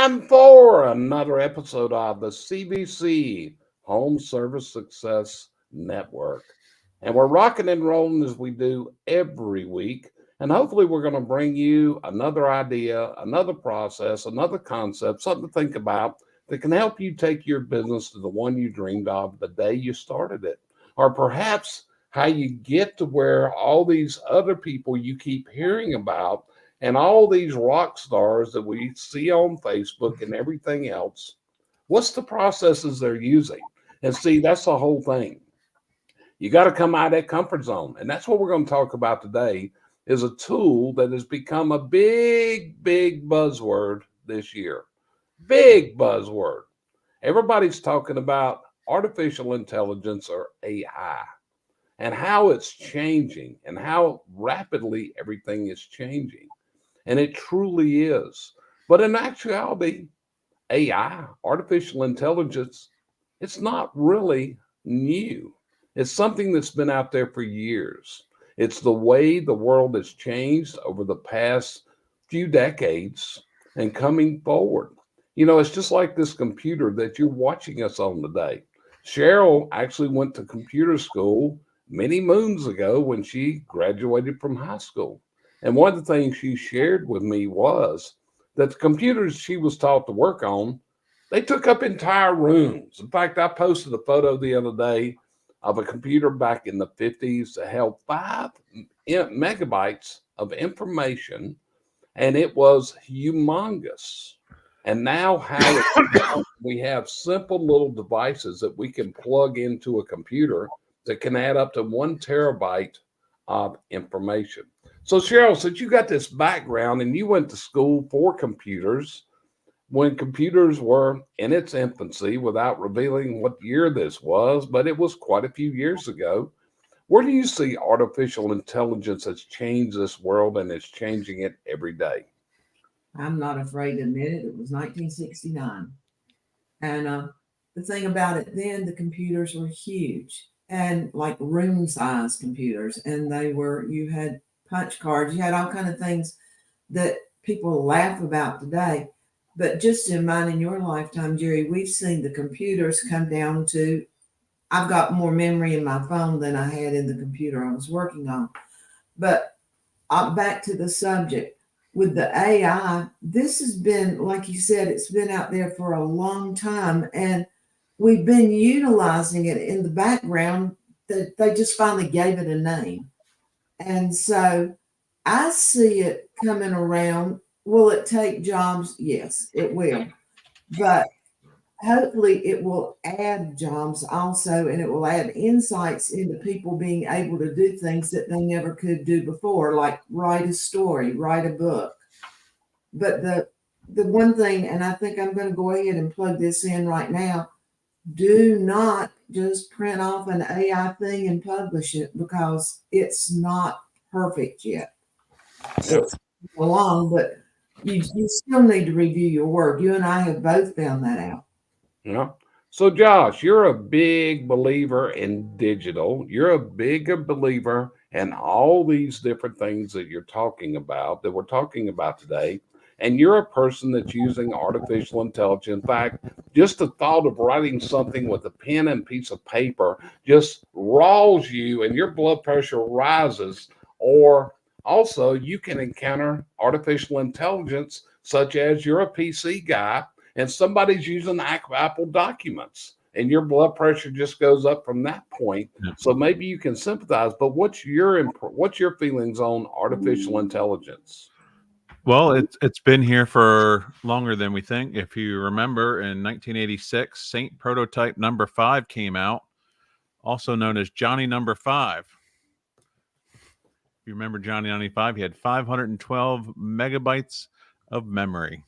time for another episode of the CVC Home Service Success Network. And we're rocking and rolling as we do every week. And hopefully, we're going to bring you another idea, another process, another concept, something to think about that can help you take your business to the one you dreamed of the day you started it. Or perhaps how you get to where all these other people you keep hearing about and all these rock stars that we see on Facebook and everything else, what's the processes they're using? And see, that's the whole thing. You got to come out of that comfort zone. And that's what we're going to talk about today is a tool that has become a big buzzword this year. Big buzzword. Everybody's talking about artificial intelligence or AI and how it's changing and how rapidly everything is changing. And it truly is. But in actuality, AI, artificial intelligence, it's not really new. It's something that's been out there for years. It's the way the world has changed over the past few decades and coming forward. You know, it's just like this computer that you're watching us on today. Cheryl actually went to computer school many moons ago when she graduated from high school. And one of the things she shared with me was that the computers she was taught to work on, they took up entire rooms. In fact, I posted a photo the other day of a computer back in the 50s that held 5 megabytes of information, and it was humongous. And now we have simple little devices that we can plug into a computer that can add up to 1 terabyte of information. So Cheryl, since you got this background and you went to school for computers when computers were in its infancy, without revealing what year this was, but it was quite a few years ago, where do you see artificial intelligence has changed this world and is changing it every day? I'm not afraid to admit it. It was 1969. And the thing about it then, the computers were huge and like room size computers. And you had punch cards, you had all kind of things that people laugh about today. But just in mine and your lifetime, Jerry, we've seen the computers come down to, I've got more memory in my phone than I had in the computer I was working on. But back to the subject. With the AI, this has been, like you said, it's been out there for a long time. And we've been utilizing it in the background that they just finally gave it a name. And so I see it coming around. Will it take jobs? Yes, it will. But hopefully it will add jobs also, and it will add insights into people being able to do things that they never could do before, like write a story, write a book. But the one thing, and I think I'm going to go ahead and plug this in right now, do not just print off an AI thing and publish it because it's not perfect yet. Yep. It's along, but you still need to review your work. You and I have both found that out. Yeah. So, Josh, you're a big believer in digital. You're a bigger believer in all these different things that you're talking about, that we're talking about today. And you're a person that's using artificial intelligence. In fact, just the thought of writing something with a pen and piece of paper just raws you and your blood pressure rises. Or also, you can encounter artificial intelligence, such as you're a PC guy and somebody's using Apple documents and your blood pressure just goes up from that point. So maybe you can sympathize, but what's your feelings on artificial intelligence? Well, it's been here for longer than we think. If you remember, in 1986, Saint Prototype number 5 came out, also known as Johnny number 5. If you remember Johnny 95, he had 512 megabytes of memory.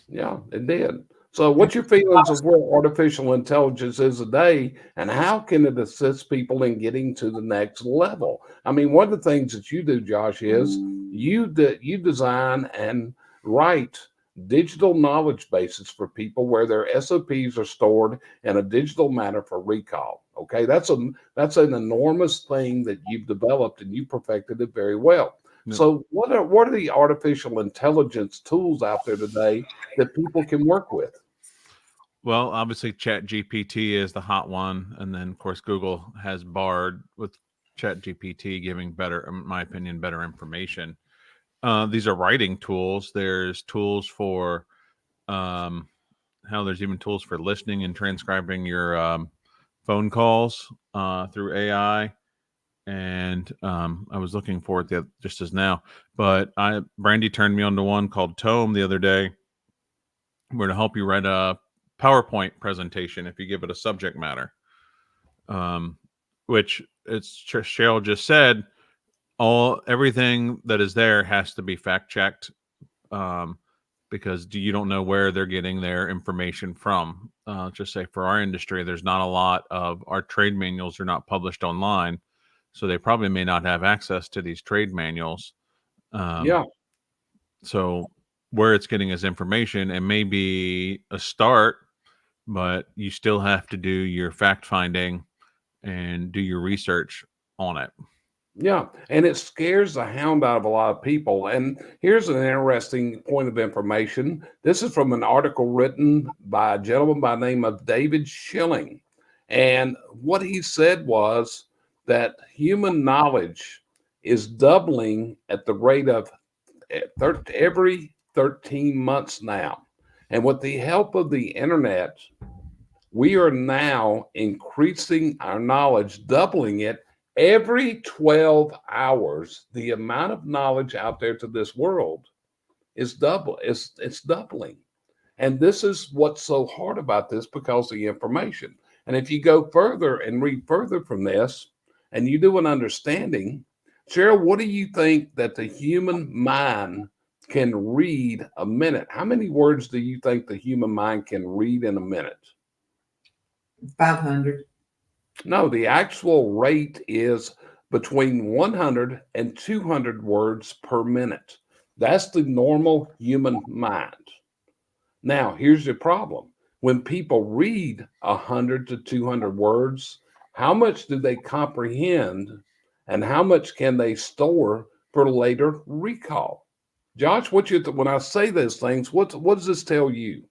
Yeah, it did. So what's your feelings of where artificial intelligence is today and how can it assist people in getting to the next level? I mean, one of the things that you do, Josh, is you design and write digital knowledge bases for people where their SOPs are stored in a digital manner for recall. Okay, that's an enormous thing that you've developed and you perfected it very well. Yep. So what are the artificial intelligence tools out there today that people can work with? Well, obviously, Chat GPT is the hot one, and then of course Google has Bard with Chat GPT giving better, in my opinion, better information. These are writing tools. There's tools for um, there's even tools for listening and transcribing your phone calls through AI. And I was looking for it just as now, but Brandy turned me on to one called Tome the other day, where to help you write a PowerPoint presentation if you give it a subject matter. Which it's Cheryl just said, everything that is there has to be fact checked, because you don't know where they're getting their information from. Just say for our industry, there's not a lot of our trade manuals are not published online, so they probably may not have access to these trade manuals. Yeah. So where it's getting his information, it may be a start, but you still have to do your fact finding and do your research on it. Yeah, and it scares the hound out of a lot of people. And here's an interesting point of information. This is from an article written by a gentleman by the name of David Schilling. And what he said was that human knowledge is doubling at the rate of every 13 months now. And with the help of the internet, we are now increasing our knowledge, doubling it every 12 hours. The amount of knowledge out there to this world is it's doubling. And this is what's so hard about this, because of the information. And if you go further and read further from this and you do an understanding, Cheryl, what do you think that the human mind can read a minute? How many words do you think the human mind can read in a minute? 500. No, the actual rate is between 100 and 200 words per minute. That's the normal human mind. Now, here's the problem. When people read 100 to 200 words, how much do they comprehend and how much can they store for later recall? Josh, when I say those things, what does this tell you?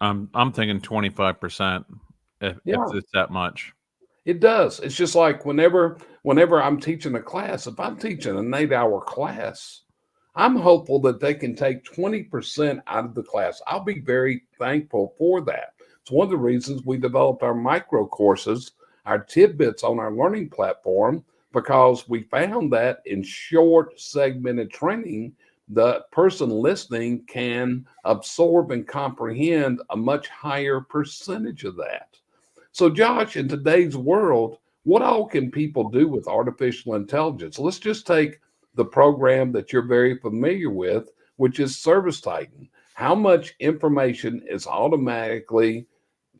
I'm thinking 25%, if it's that much. It does. It's just like whenever I'm teaching a class, if I'm teaching an 8-hour class, I'm hopeful that they can take 20% out of the class. I'll be very thankful for that. It's one of the reasons we developed our micro courses, our tidbits on our learning platform, because we found that in short segmented training, the person listening can absorb and comprehend a much higher percentage of that. So, Josh, in today's world, what all can people do with artificial intelligence? Let's just take the program that you're very familiar with, which is Service Titan. How much information is automatically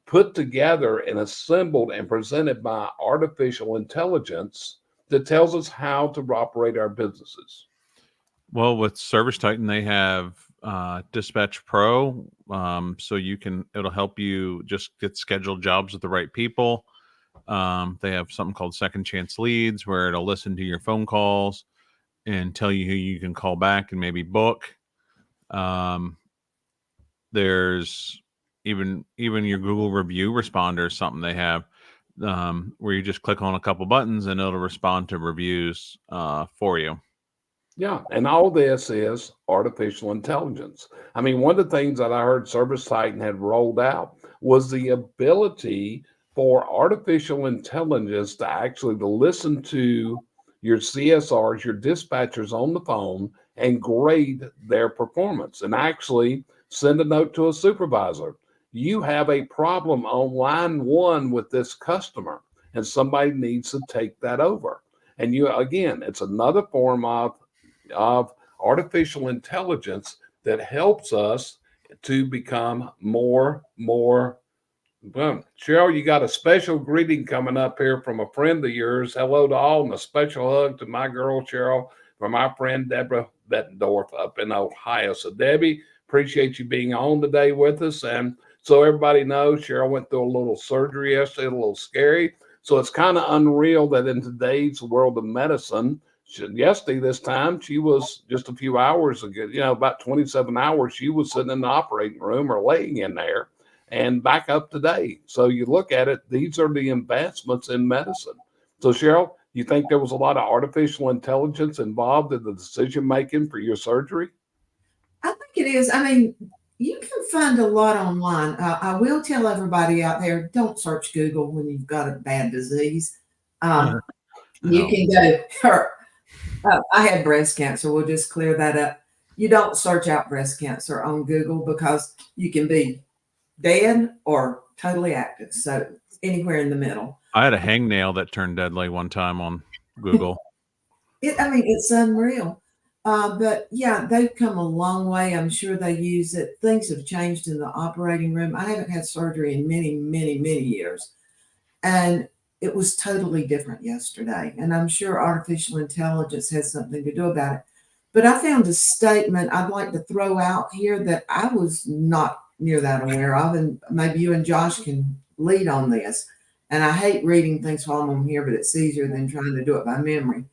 put together and assembled and presented by artificial intelligence that tells us how to operate our businesses? Well, with Service Titan, they have Dispatch Pro, so it'll help you just get scheduled jobs with the right people. They have something called Second Chance Leads, where it'll listen to your phone calls and tell you who you can call back and maybe book. There's even your Google review responder, something they have, where you just click on a couple buttons and it'll respond to reviews for you. Yeah, and all this is artificial intelligence. I mean, one of the things that I heard Service Titan had rolled out was the ability for artificial intelligence to actually listen to your CSRs, your dispatchers on the phone, and grade their performance, and actually send a note to a supervisor. You have a problem on line 1 with this customer, and somebody needs to take that over. And it's another form of artificial intelligence that helps us to become more. Well, Cheryl, you got a special greeting coming up here from a friend of yours. Hello to all, and a special hug to my girl, Cheryl, from my friend, Deborah Bettendorf up in Ohio. So, Debbie, appreciate you being on today with us. And so everybody knows, Cheryl went through a little surgery yesterday, a little scary. So it's kind of unreal that in today's world of medicine, yesterday, this time, she was just a few hours ago, about 27 hours, she was sitting in the operating room or laying in there and back up to date. So you look at it, these are the advancements in medicine. So Cheryl, you think there was a lot of artificial intelligence involved in the decision making for your surgery? I think it is. I mean, you can find a lot online. I will tell everybody out there, don't search Google when you've got a bad disease. You can go, I had breast cancer. We'll just clear that up. You don't search out breast cancer on Google because you can be dead or totally active. So anywhere in the middle. I had a hangnail that turned deadly one time on Google. It's unreal. But yeah, they've come a long way. I'm sure they use it. Things have changed in the operating room. I haven't had surgery in many, many, many years. And it was totally different yesterday. And I'm sure artificial intelligence has something to do about it. But I found a statement I'd like to throw out here that I was not near that aware of. And maybe you and Josh can lead on this. And I hate reading things while I'm on here, but it's easier than trying to do it by memory.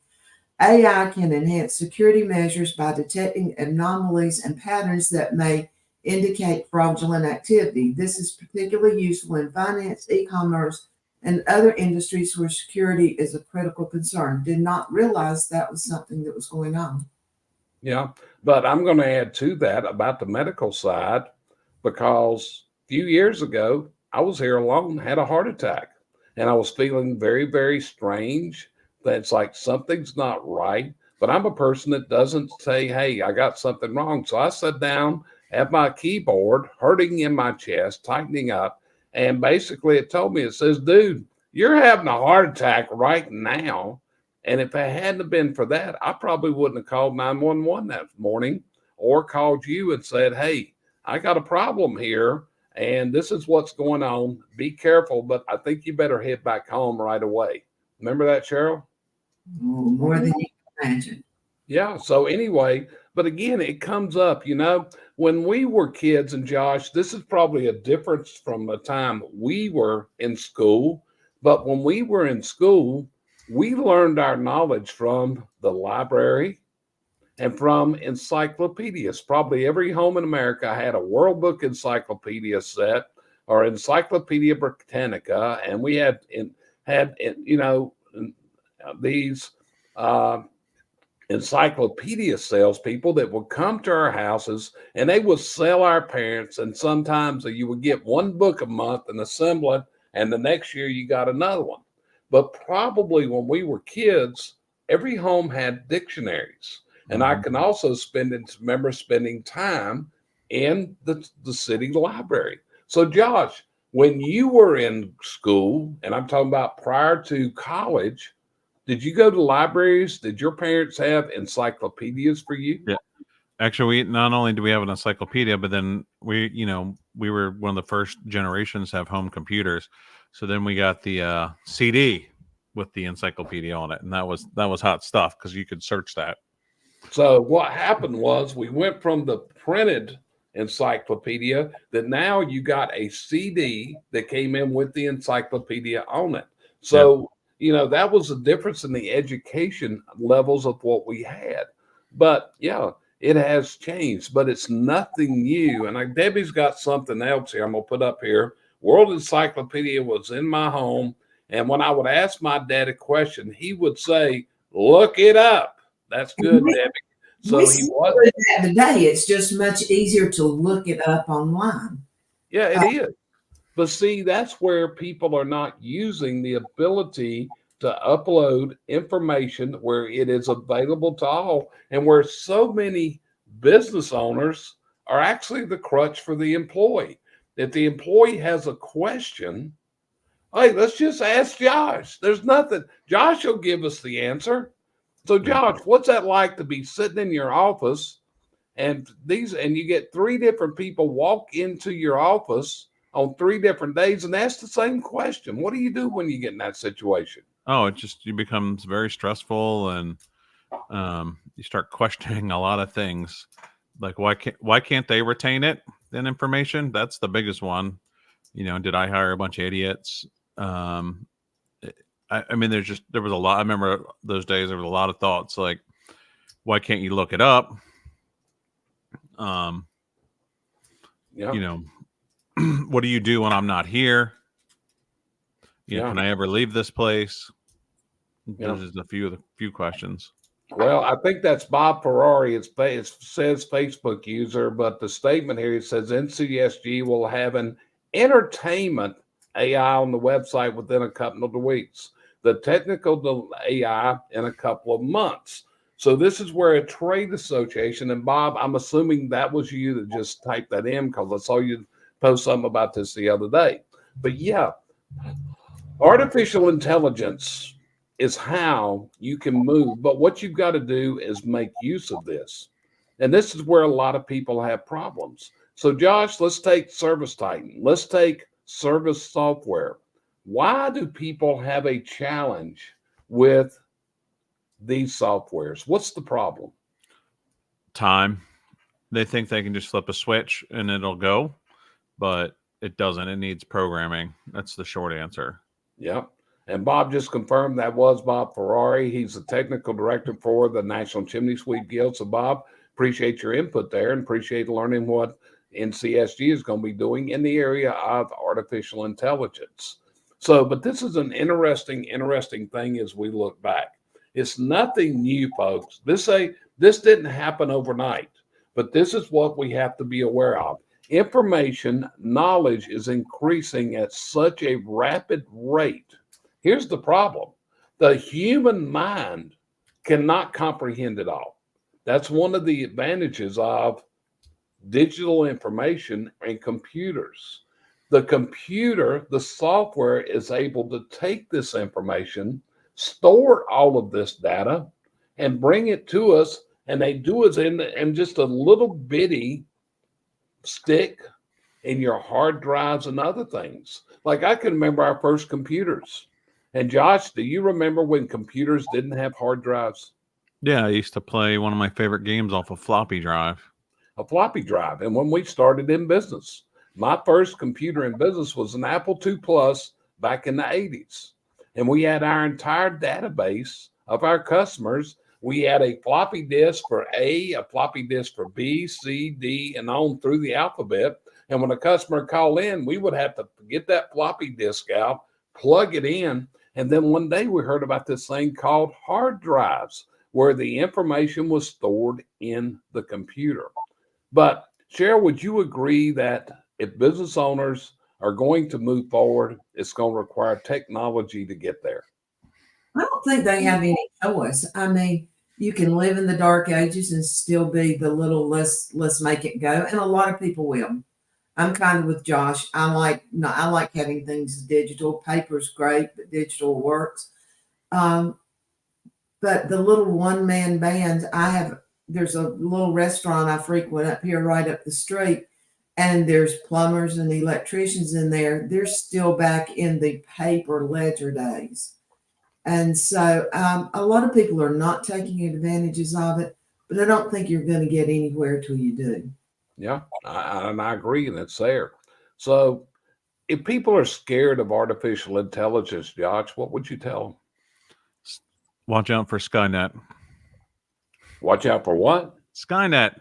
AI can enhance security measures by detecting anomalies and patterns that may indicate fraudulent activity. This is particularly useful in finance, e-commerce, and other industries where security is a critical concern. Did not realize that was something that was going on. Yeah, but I'm going to add to that about the medical side, because a few years ago, I was here alone, had a heart attack, and I was feeling very, very strange. That's like something's not right. But I'm a person that doesn't say, hey, I got something wrong. So I sat down at my keyboard, hurting in my chest, tightening up. And basically it told me, it says, dude, you're having a heart attack right now. And if it hadn't been for that, I probably wouldn't have called 911 that morning or called you and said, hey, I got a problem here and this is what's going on. Be careful, but I think you better head back home right away. Remember that, Cheryl? More than you can imagine. Yeah. So anyway, but again, it comes up, when we were kids, and Josh, this is probably a difference from the time we were in school. But when we were in school, we learned our knowledge from the library and from encyclopedias. Probably every home in America had a World Book encyclopedia set or Encyclopedia Britannica, and we had these encyclopedia salespeople that would come to our houses and they would sell our parents. And sometimes you would get one book a month and assemble it, and the next year you got another one. But probably when we were kids, every home had dictionaries. And I can also remember spending time in the city library. So Josh, when you were in school, and I'm talking about prior to college, did you go to libraries? Did your parents have encyclopedias for you? Yeah. Actually, not only do we have an encyclopedia, but then we were one of the first generations to have home computers. So then we got the CD with the encyclopedia on it, and that was hot stuff because you could search that. So what happened was we went from the printed encyclopedia that now you got a CD that came in with the encyclopedia on it. So, that was the difference in the education levels of what we had. But yeah, it has changed, but it's nothing new. And Debbie's got something else here I'm going to put up here. World Encyclopedia was in my home. And when I would ask my dad a question, he would say, look it up. That's good, Debbie. So he was today. It's just much easier to look it up online. Yeah, it is. But see, that's where people are not using the ability to upload information where it is available to all, and where so many business owners are actually the crutch for the employee. If the employee has a question, hey, let's just ask Josh. There's nothing. Josh will give us the answer. So, Josh, what's that like to be sitting in your office and you get three different people walk into your office on 3 different days and ask the same question? What do you do when you get in that situation? Oh, it becomes very stressful, and you start questioning a lot of things. Like why can't they retain it? Then information, that's the biggest one. Did I hire a bunch of idiots? I mean, there was a lot. I remember those days. There was a lot of thoughts like, why can't you look it up? Yeah. You know, what do you do when I'm not here? You know, Yeah. can I ever leave this place? Yeah. There's just a few questions. Well, I think that's Bob Ferrari. It says Facebook user, but the statement here, it says NCSG will have an entertainment AI on the website within a couple of weeks. The technical AI in a couple of months. So this is where a trade association, and Bob, I'm assuming that was you that just typed that in because I saw you post something about this the other day. But yeah, artificial intelligence is how you can move, but what you've got to do is make use of this. And this is where a lot of people have problems. So, Josh, let's take Service Titan. Let's take service software. Why do people have a challenge with these softwares? What's the problem? Time. They think they can just flip a switch and it'll go, but it doesn't. It needs programming. That's the short answer. Yep. And Bob just confirmed that was Bob Ferrari. He's the technical director for the National Chimney Sweep Guild. So, Bob, appreciate your input there and appreciate learning what NCSG is going to be doing in the area of artificial intelligence. So, but this is an interesting thing as we look back. It's nothing new, folks. This didn't happen overnight, but this is what we have to be aware of. Information, knowledge is increasing at such a rapid rate. Here's the problem. The human mind cannot comprehend it all. That's one of the advantages of digital information and computers. The computer, the software is able to take this information, store all of this data, and bring it to us. And they do it in just a little bitty stick in your hard drives and other things. Like I can remember our first computers. And Josh, do you remember when computers didn't have hard drives? Yeah, I used to play one of my favorite games off a floppy drive. A floppy drive. And when we started in business, my first computer in business was an Apple II Plus back in the 80s. And we had our entire database of our customers. We had a floppy disk for a floppy disk for B, C, D, and on through the alphabet. And when a customer called in, we would have to get that floppy disk out, plug it in. And then one day we heard about this thing called hard drives, where the information was stored in the computer. But Cheryl, would you agree that if business owners are going to move forward, it's going to require technology to get there? I don't think they have any choice. I mean, you can live in the dark ages and still be the little let's make it go, and a lot of people will. I'm kind of with Josh. I like having things digital. Paper's great, but digital works. But the little one-man bands, there's a little restaurant I frequent up here right up the street, and there's plumbers and electricians in there. They're still back in the paper ledger days. And so a lot of people are not taking advantages of it, but I don't think you're going to get anywhere till you do. Yeah, I agree, and it's there. So if people are scared of artificial intelligence, Josh, what would you tell them? Watch out for Skynet. Watch out for what? Skynet.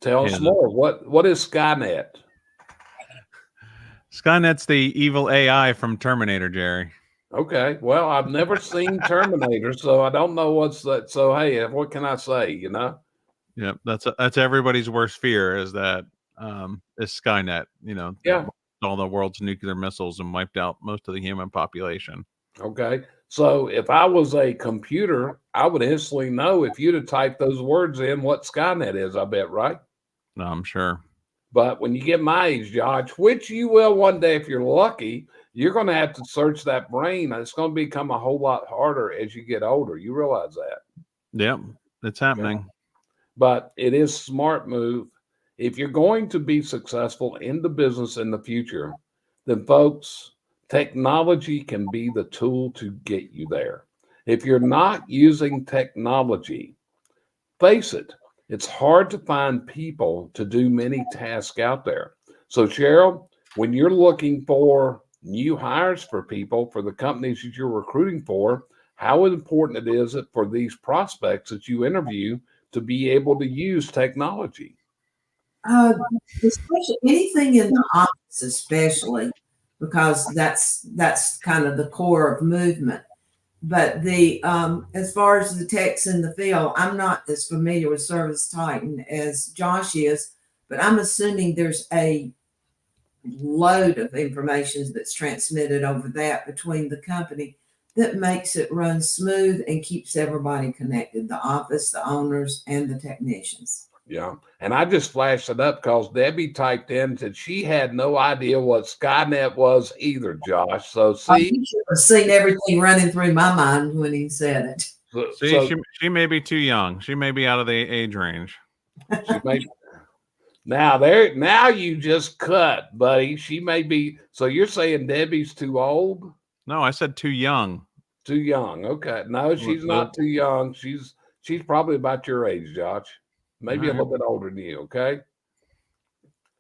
Tell us more. What is Skynet? Skynet's the evil AI from Terminator, Jerry. Okay. Well, I've never seen Terminator, so I don't know what's that. So hey, what can I say? You know? Yep, that's everybody's worst fear is that is Skynet. You know, Yeah. all the world's nuclear missiles and wiped out most of the human population. Okay. So if I was a computer, I would instantly know if you'd have typed those words in what Skynet is, I bet, right? No, I'm sure. But when you get my age, Josh, which you will one day if you're lucky, you're going to have to search that brain. It's going to become a whole lot harder as you get older. You realize that? Yep, it's happening. Yeah. But it is a smart move. If you're going to be successful in the business in the future, then folks, technology can be the tool to get you there. If you're not using technology, face it, it's hard to find people to do many tasks out there. So Cheryl, when you're looking for new hires for people for the companies that you're recruiting for, how important it is for these prospects that you interview to be able to use technology. Uh, especially anything in the office, especially because that's kind of the core of movement. But the as far as the techs in the field, I'm not as familiar with Service Titan as Josh is, but I'm assuming there's a load of information that's transmitted over that between the company that makes it run smooth and keeps everybody connected, the office, the owners, and the technicians. Yeah. And I just flashed it up because Debbie typed in that she had no idea what Skynet was either, Josh. So see, You should have seen everything running through my mind when he said it. See, she may be too young. She may be out of the age range. She may now you just cut, buddy. She may be. So you're saying Debbie's too old? No, I said too young. Too young. Okay. No, she's not too young. She's probably about your age, Josh. Maybe a little bit older than you. Okay.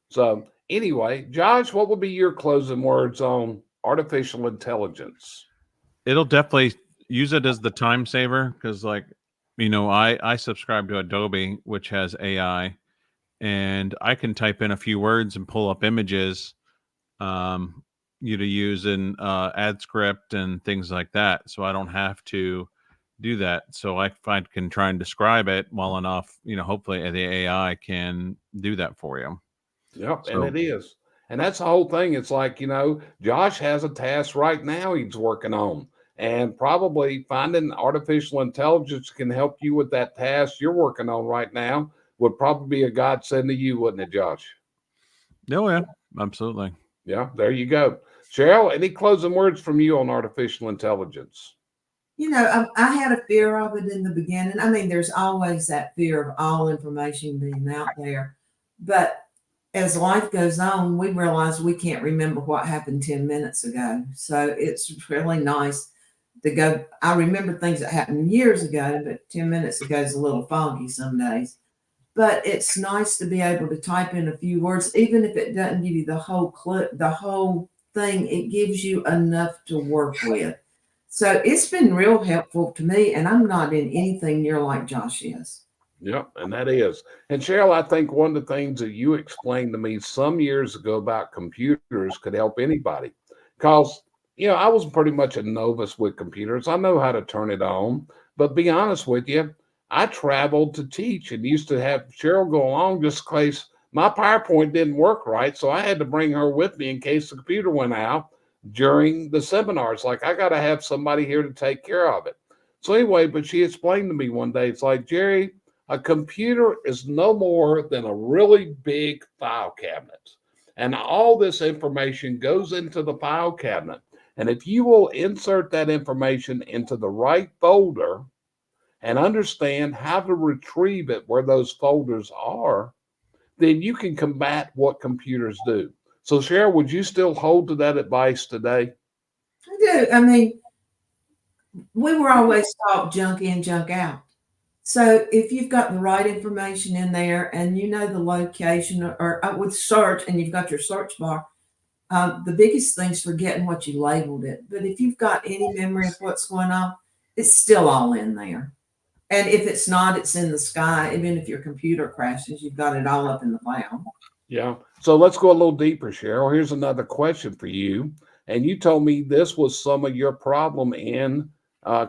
So anyway, Josh, what would be your closing words on artificial intelligence? It'll definitely use it as the time saver because, like, I subscribe to Adobe, which has AI, and I can type in a few words and pull up images, to use in ad script and things like that. So I don't have to do that. So I can try and describe it well enough, hopefully the AI can do that for you. Yep, and it is. And that's the whole thing. It's like, Josh has a task right now he's working on. And probably finding artificial intelligence can help you with that task you're working on right now would probably be a godsend to you, wouldn't it, Josh? Oh, yeah, absolutely. Yeah, there you go. Cheryl, any closing words from you on artificial intelligence? I had a fear of it in the beginning. I mean, there's always that fear of all information being out there. But as life goes on, we realize we can't remember what happened 10 minutes ago. So it's really nice to go. I remember things that happened years ago, but 10 minutes ago is a little foggy some days. But it's nice to be able to type in a few words, even if it doesn't give you the whole clip, the whole thing, it gives you enough to work with. So it's been real helpful to me, and I'm not in anything near like Josh is. Yep, and that is. And Cheryl, I think one of the things that you explained to me some years ago about computers could help anybody. Because, I was pretty much a novice with computers. I know how to turn it on. But be honest with you, I traveled to teach and used to have Cheryl go along just in case my PowerPoint didn't work right. So I had to bring her with me in case the computer went out during the seminars. Like, I got to have somebody here to take care of it. So anyway, but she explained to me one day, it's like, Jerry, a computer is no more than a really big file cabinet. And all this information goes into the file cabinet. And if you will insert that information into the right folder and understand how to retrieve it where those folders are, then you can combat what computers do. So, Cheryl, would you still hold to that advice today? I do. I mean, we were always taught junk in, junk out. So if you've got the right information in there and you know the location or with search and you've got your search bar, the biggest thing's forgetting what you labeled it. But if you've got any memory of what's going on, it's still all in there. And if it's not, it's in the sky. Even if your computer crashes, you've got it all up in the cloud. Yeah. So let's go a little deeper, Cheryl. Here's another question for you. And you told me this was some of your problem in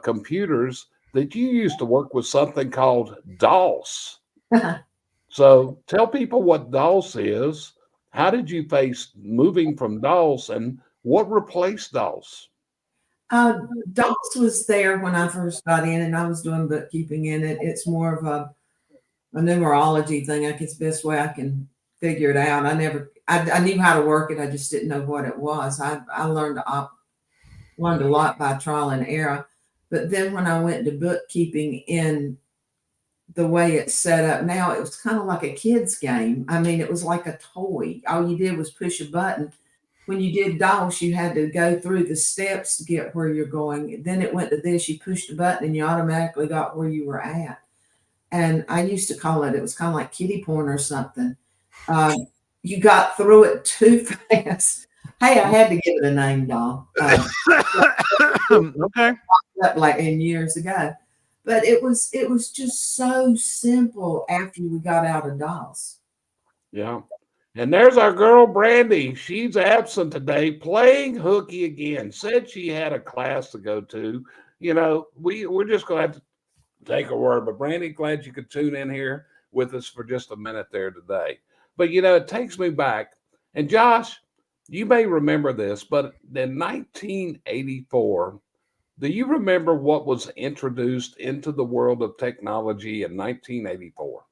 computers, that you used to work with something called DOS. So tell people what DOS is. How did you face moving from DOS and what replaced DOS? DOS was there when I first got in and I was doing bookkeeping in it. It's more of a numerology thing. I guess the best way I can figure it out. I knew how to work it. I just didn't know what it was. I learned a lot by trial and error. But then when I went to bookkeeping in the way it's set up now, it was kind of like a kid's game. I mean, it was like a toy. All you did was push a button. When you did DOS, you had to go through the steps to get where you're going. Then it went to this, you pushed a button and you automatically got where you were at. And I used to call it was kind of like kiddie porn or something. You got through it too fast. Hey, I had to give it a name, doll. Okay. Like in years ago. But it was just so simple after we got out of dolls. Yeah. And there's our girl Brandy. She's absent today, playing hooky again. Said she had a class to go to. You know, we're just gonna have to take a word. But Brandy, glad you could tune in here with us for just a minute there today. But you know, it takes me back. And Josh, you may remember this, but in 1984, do you remember what was introduced into the world of technology in 1984?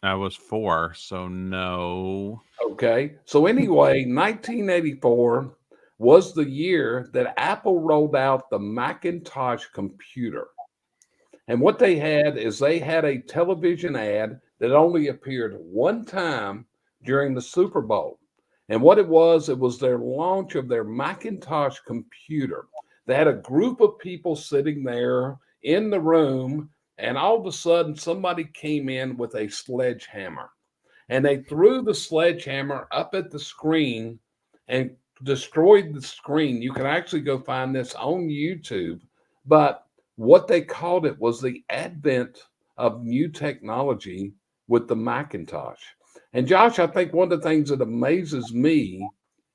I was 4, so no. Okay. So anyway, 1984 was the year that Apple rolled out the Macintosh computer. And what they had is they had a television ad that only appeared one time during the Super Bowl. And what it was their launch of their Macintosh computer. They had a group of people sitting there in the room, and all of a sudden somebody came in with a sledgehammer and they threw the sledgehammer up at the screen and destroyed the screen. You can actually go find this on YouTube. But what they called it was the advent of new technology with the Macintosh. And Josh, I think one of the things that amazes me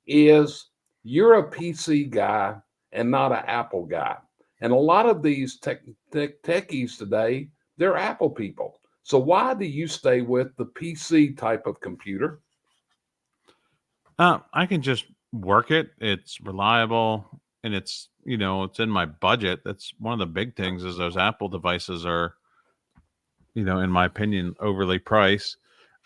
is you're a PC guy and not an Apple guy. And a lot of these techies today, they're Apple people. So why do you stay with the PC type of computer? I can just work it. It's reliable, and it's it's in my budget. That's one of the big things is those Apple devices are, in my opinion, overly priced.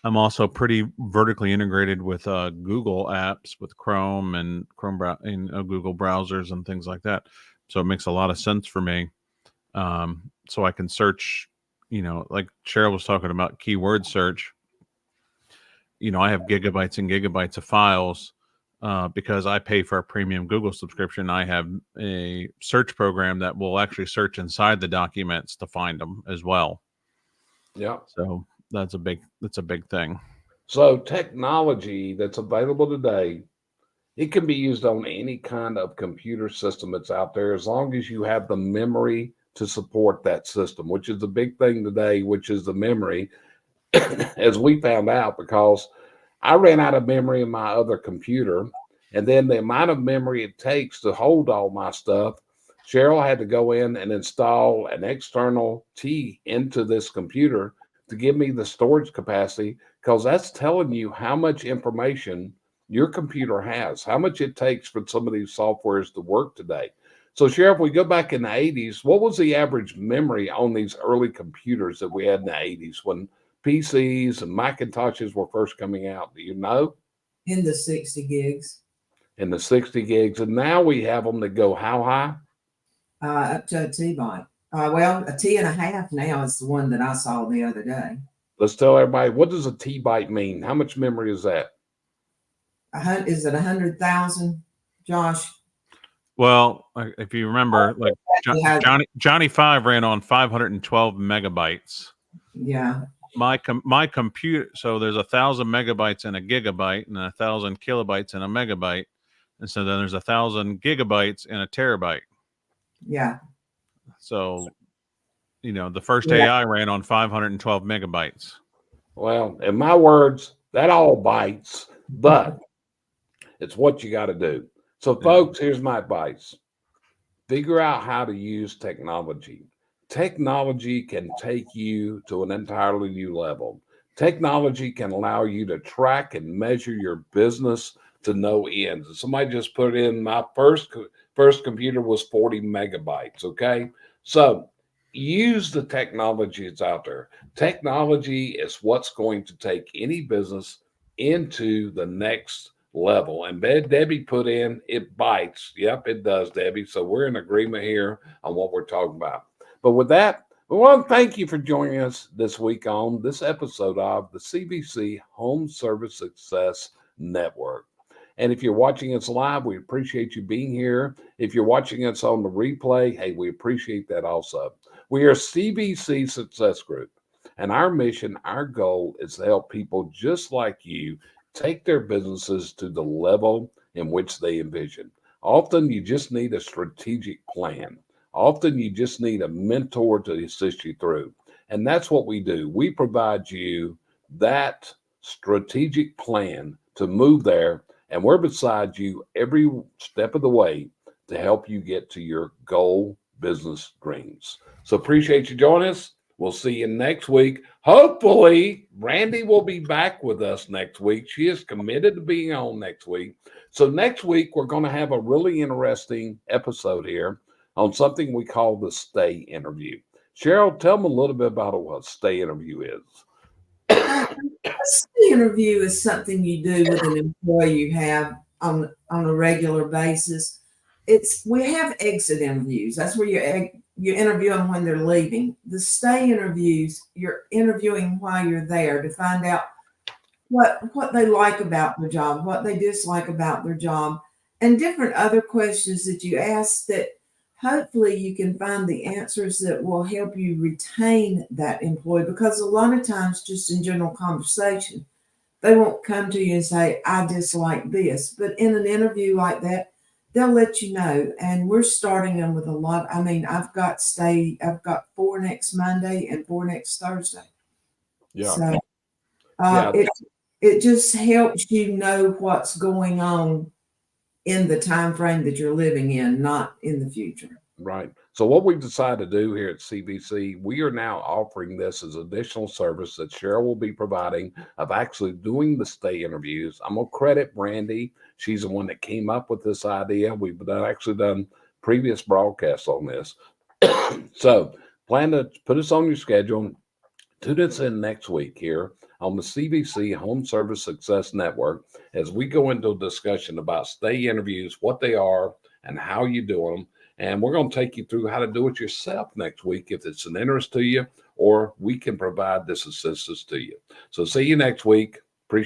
I'm also pretty vertically integrated with Google apps, with Chrome and Google browsers and things like that. So it makes a lot of sense for me. So I can search, like Cheryl was talking about keyword search. I have gigabytes and gigabytes of files because I pay for a premium Google subscription. I have a search program that will actually search inside the documents to find them as well. Yeah. So that's a big thing. So technology that's available today, it can be used on any kind of computer system that's out there as long as you have the memory to support that system, which is the big thing today, which is the memory, as we found out, because I ran out of memory in my other computer. And then the amount of memory it takes to hold all my stuff, Cheryl had to go in and install an external T into this computer to give me the storage capacity, because that's telling you how much information your computer has, how much it takes for some of these softwares to work today. So, Cheryl, if we go back in the 80s, what was the average memory on these early computers that we had in the 80s when PCs and Macintoshes were first coming out? Do you know? In the 60 gigs. In the 60 gigs. And now we have them that go how high? Up to a T-byte. Well, a T and a half now is the one that I saw the other day. Let's tell everybody, what does a T-byte mean? How much memory is that? Is it 100,000, Josh? Well, if you remember, like Johnny 5 ran on 512 megabytes. Yeah. My computer, so there's 1,000 megabytes in a gigabyte and 1,000 kilobytes in a megabyte, and so then there's 1,000 gigabytes in a terabyte. Yeah. So, the first AI ran on 512 megabytes. Well, in my words, that all bites, but it's what you got to do. So, folks, here's my advice. Figure out how to use technology. Technology can take you to an entirely new level. Technology can allow you to track and measure your business to no end. Somebody just put in my first computer was 40 megabytes. Okay. So use the technology that's out there. Technology is what's going to take any business into the next level. And Debbie put in, it bites. Yep, it does, Debbie. So we're in agreement here on what we're talking about. But with that, we want to thank you for joining us this week on this episode of the CVC Home Service Success Network. And if you're watching us live, we appreciate you being here. If you're watching us on the replay, hey, we appreciate that also. We are CVC Success Group, and our mission, our goal is to help people just like you take their businesses to the level in which they envision. Often you just need a strategic plan. Often you just need a mentor to assist you through. And that's what we do. We provide you that strategic plan to move there, and we're beside you every step of the way to help you get to your goal business dreams. So appreciate you joining us. We'll see you next week. Hopefully, Randy will be back with us next week. She is committed to being on next week. So next week, we're going to have a really interesting episode here on something we call the stay interview. Cheryl, tell them a little bit about what a stay interview is. A stay interview is something you do with an employee you have on a regular basis. We have exit interviews. That's where you interview them when they're leaving. The stay interviews, you're interviewing while you're there to find out what they like about their job, what they dislike about their job, and different other questions that you ask that hopefully you can find the answers that will help you retain that employee. Because a lot of times, just in general conversation, they won't come to you and say, I dislike this. But in an interview like that, they'll let you know. And we're starting them with a lot. I mean, I've got 4 next Monday and 4 next Thursday. Yeah. So Yeah. it just helps you know what's going on in the time frame that you're living in, not in the future. Right. So what we've decided to do here at CVC, we are now offering this as additional service that Cheryl will be providing of actually doing the stay interviews. I'm going to credit Brandy. She's the one that came up with this idea. We've actually done previous broadcasts on this. So plan to put us on your schedule. Tune us in next week here on the CVC Home Service Success Network as we go into a discussion about stay interviews, what they are, and how you do them. And we're going to take you through how to do it yourself next week if it's an interest to you, or we can provide this assistance to you. So see you next week.